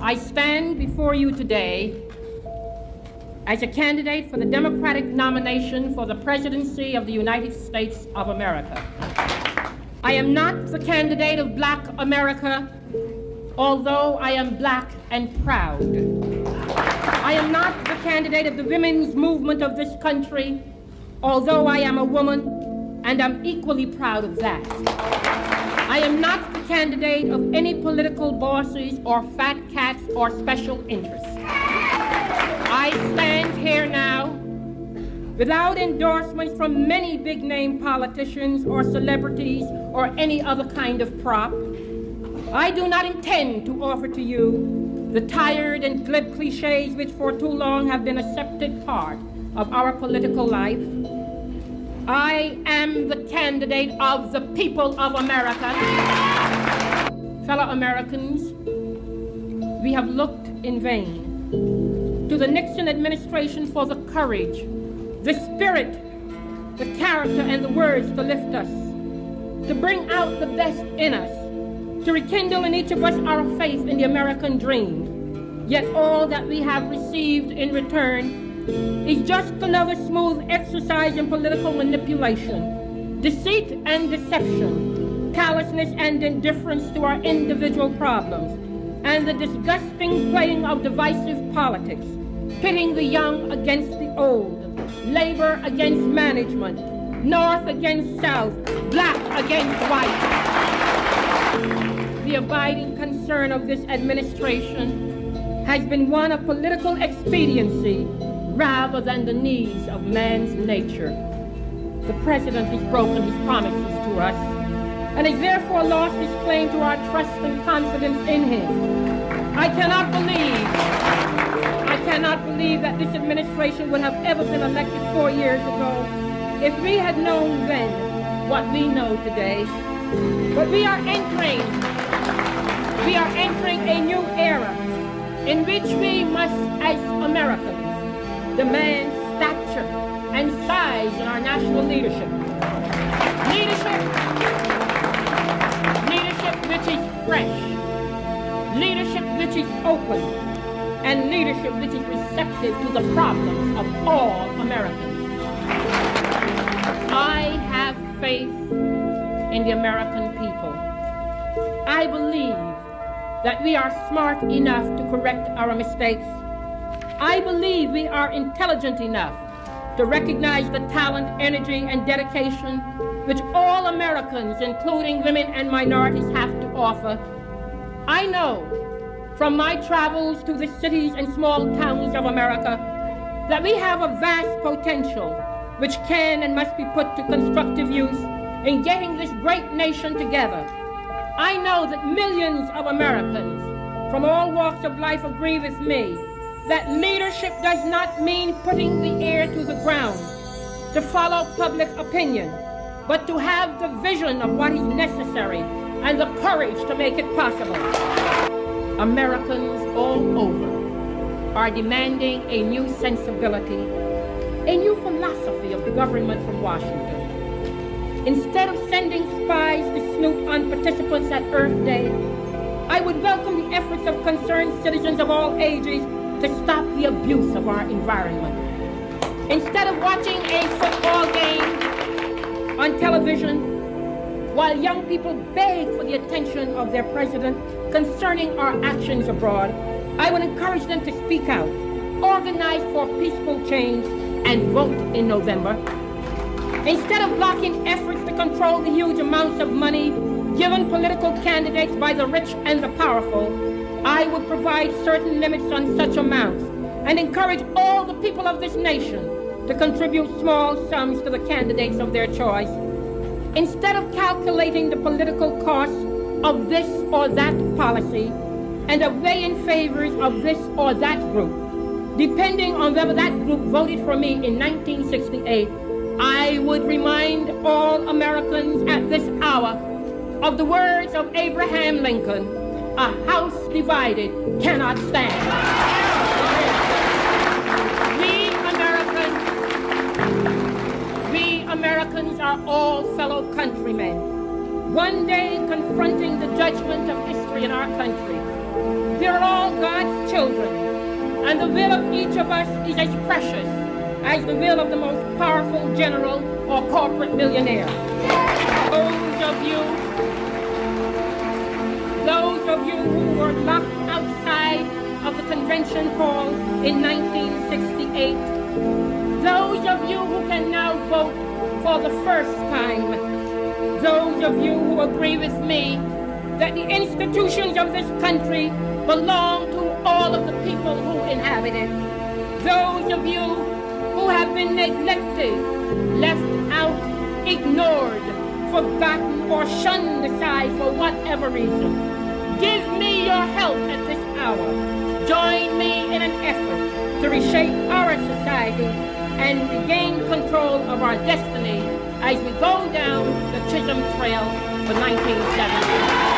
I stand before you today as a candidate for the Democratic nomination for the presidency of the United States of America. I am not the candidate of Black America, although I am Black and proud. I am not the candidate of the women's movement of this country, although I am a woman, and I'm equally proud of that. I am not the candidate of any political bosses or fat cats or special interests. I stand here now without endorsements from many big-name politicians or celebrities or any other kind of prop. I do not intend to offer to you the tired and glib cliches which for too long have been a accepted part of our political life. I am the candidate of the people of America. Fellow Americans, we have looked in vain to the Nixon administration for the courage, the spirit, the character, and the words to lift us, to bring out the best in us, to rekindle in each of us our faith in the American dream. Yet all that we have received in return is just another smooth exercise in political manipulation, deceit and deception, callousness and indifference to our individual problems, and the disgusting playing of divisive politics, pitting the young against the old, labor against management, north against south, black against white. The abiding concern of this administration has been one of political expediency rather than the needs of man's nature. The president has broken his promises to us and has therefore lost his claim to our trust and confidence in him. I cannot believe that this administration would have ever been elected 4 years ago if we had known then what we know today. But we are entering a new era in which we must, as Americans, demand stature and size in our national leadership. Leadership which is fresh, leadership which is open, and leadership which is receptive to the problems of all Americans. I have faith in the American people. I believe that we are smart enough to correct our mistakes. I believe we are intelligent enough to recognize the talent, energy, and dedication which all Americans, including women and minorities, have to offer. I know from my travels to the cities and small towns of America that we have a vast potential which can and must be put to constructive use in getting this great nation together. I know that millions of Americans from all walks of life agree with me that leadership does not mean putting the ear to the ground to follow public opinion, but to have the vision of what is necessary and the courage to make it possible. Americans all over are demanding a new sensibility, a new philosophy of the government from Washington. Instead of sending spies to snoop on participants at Earth Day, I would welcome the efforts of concerned citizens of all ages to stop the abuse of our environment. Instead of watching a football game on television while young people beg for the attention of their president concerning our actions abroad, I would encourage them to speak out, organize for peaceful change, and vote in November. Instead of blocking efforts to control the huge amounts of money given political candidates by the rich and the powerful, I would provide certain limits on such amounts and encourage all the people of this nation to contribute small sums to the candidates of their choice. Instead of calculating the political costs of this or that policy and of weighing favors of this or that group, depending on whether that group voted for me in 1968, I would remind all Americans at this hour of the words of Abraham Lincoln, "A house divided cannot stand." We Americans are all fellow countrymen, one day confronting the judgment of history in our country. We are all God's children, and the will of each of us is as precious as the will of the most powerful general or corporate millionaire. Those of you who were locked outside of the convention hall in 1968, those of you who can now vote for the first time, those of you who agree with me that the institutions of this country belong to all of the people who inhabit it, those of you who have been neglected, left out, ignored, forgotten, or shunned aside for whatever reason, give me your help at this hour. Join me in an effort to reshape our society and regain control of our destiny as we go down the Chisholm Trail for 1970.